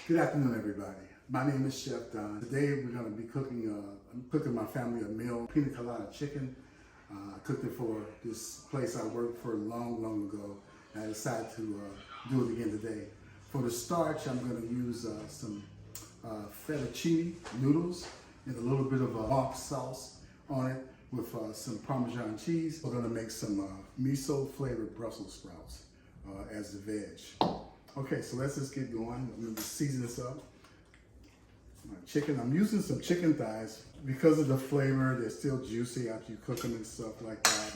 Good afternoon, everybody. My name is Chef Don. Today we're going to be cooking, I'm cooking my family a meal, Pina Colada Chicken. I cooked it for this place I worked for long ago. I decided to do it again today. For the starch, I'm going to use some fettuccine noodles and a little bit of blanc sauce on it with some Parmesan cheese. We're going to make some miso flavored Brussels sprouts as the veg. Okay, so let's just get going. I'm going to season this up. My chicken, I'm using some chicken thighs. Because of the flavor, they're still juicy after you cook them and stuff like that.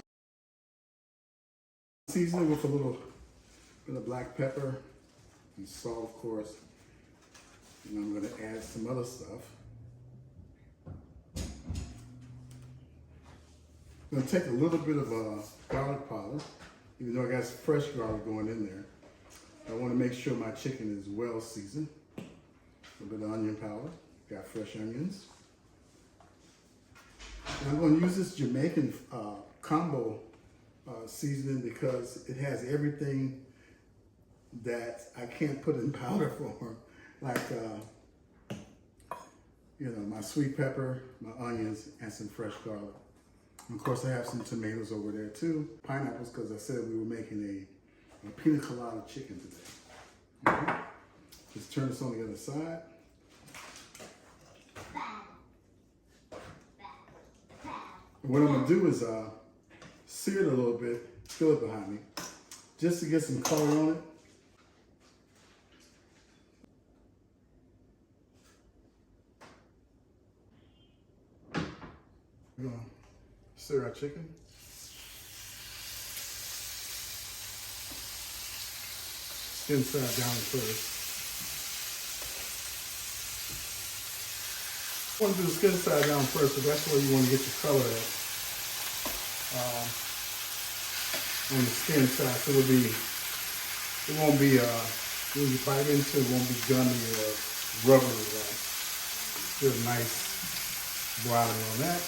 Season it with a little bit of black pepper and salt, of course. And I'm going to add some other stuff. I'm going to take a little bit of garlic powder, even though I got some fresh garlic going in there. I want to make sure my chicken is well seasoned. A little bit of onion powder, got fresh onions. And I'm going to use this Jamaican combo seasoning because it has everything that I can't put in powder form, like my sweet pepper, my onions, and some fresh garlic. And of course, I have some tomatoes over there too. Pineapples, because I said we were making a Pina Colada Chicken today. Okay. Just turn this on the other side. And what I'm gonna do is sear it a little bit, spill it behind me, just to get some color on it. We're gonna sear our chicken. Skin side down first. I want to do the skin side down first, but that's where you want to get your color at. On the skin side, so it won't be, when you bite into it, won't be gummy or rubbery. Just a nice browning on that.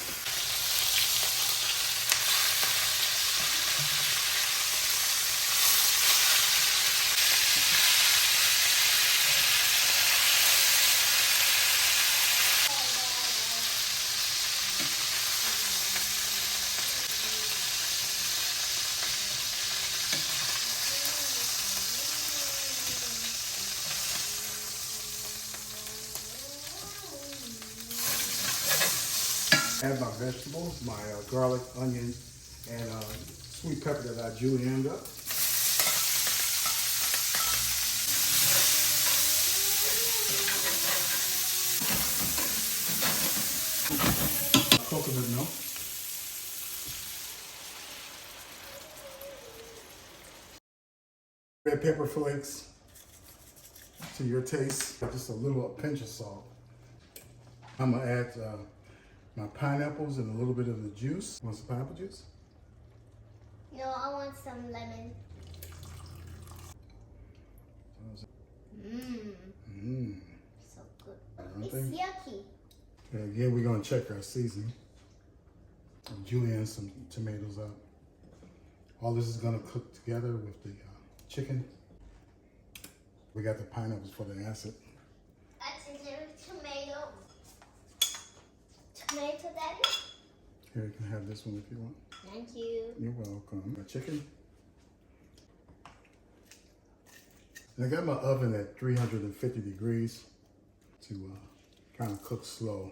Add my vegetables, my garlic, onion, and sweet pepper that I julienned up. Coconut milk. Red pepper flakes to your taste. Just a pinch of salt. I'm gonna add my pineapples and a little bit of the juice. Want some pineapple juice? No, I want some lemon. So good. It's yucky. And again, we're gonna check our seasoning. I'm julienne some tomatoes up. All this is gonna cook together with the chicken. We got the pineapples for the acid. That's a tomato. Tomato, Daddy? Here, you can have this one if you want. Thank you. You're welcome. My chicken. And I got my oven at 350 degrees to kind of cook slow.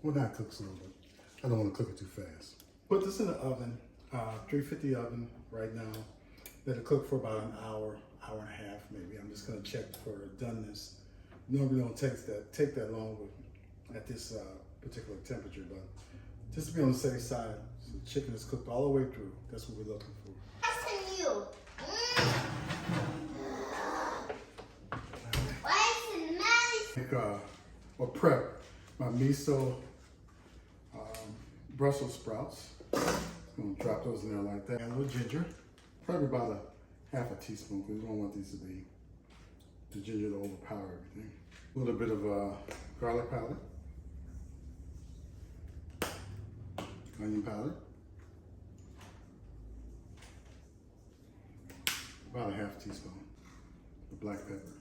Well, not cook slow, but I don't want to cook it too fast. Put this in the oven, 350 oven right now. Let it cook for about an hour, hour and a half maybe. I'm just going to check for doneness. Normally don't take that long at this particular temperature, but just to be on the safe side, so the chicken is cooked all the way through. That's what we're looking for. That's you. Why is it nice? Or prep my miso Brussels sprouts. I'm gonna drop those in there like that. And a little ginger, probably about a half a teaspoon, because we don't want these to be the ginger to overpower everything. A little bit of garlic powder. Onion powder, about a half teaspoon of black pepper,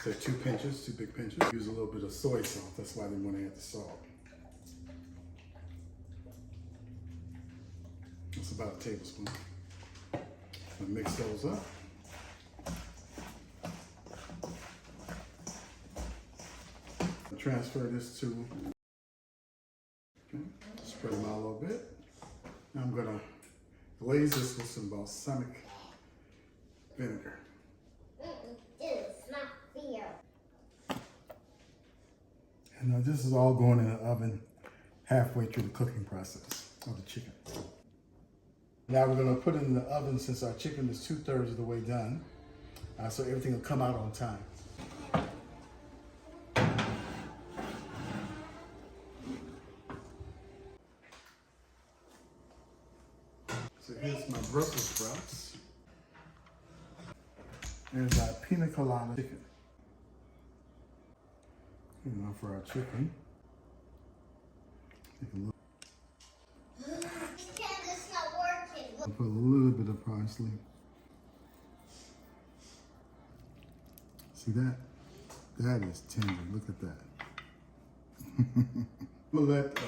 So 2 pinches, 2 big pinches. Use a little bit of soy sauce. That's why they want to add the salt. That's about a tablespoon. I'll mix those up. I'll transfer this to, okay, spread them out a little bit. Now I'm gonna glaze this with some balsamic vinegar. This is my fear. And now this is all going in the oven halfway through the cooking process of the chicken. Now we're gonna put it in the oven since our chicken is 2/3 of the way done, so everything will come out on time. So here's my Brussels sprouts. There's our Pina Colada Chicken. And now for our chicken. Take a look. It's not working. I'll put a little bit of parsley. See that? That is tender. Look at that. We'll let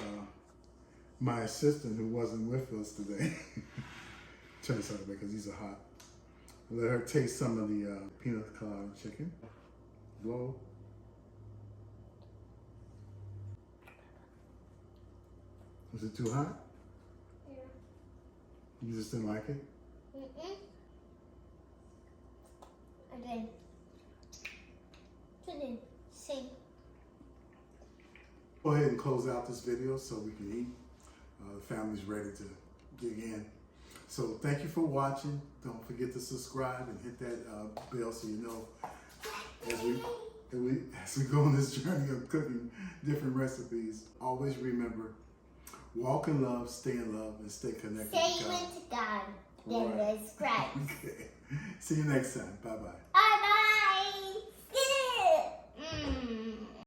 my assistant, who wasn't with us today, turn this out of because these are hot. Let her taste some of the Pina Colada chicken. Blow. Was it too hot? Yeah. You just didn't like it? Again. Didn't sing. Go ahead and close out this video so we can eat. The family's ready to dig in. So thank you for watching. Don't forget to subscribe and hit that bell so you know as we go on this journey of cooking different recipes. Always remember, walk in love, stay in love, and stay connected Stay to God. with God. Then subscribe. Okay. See you next time. Bye-bye.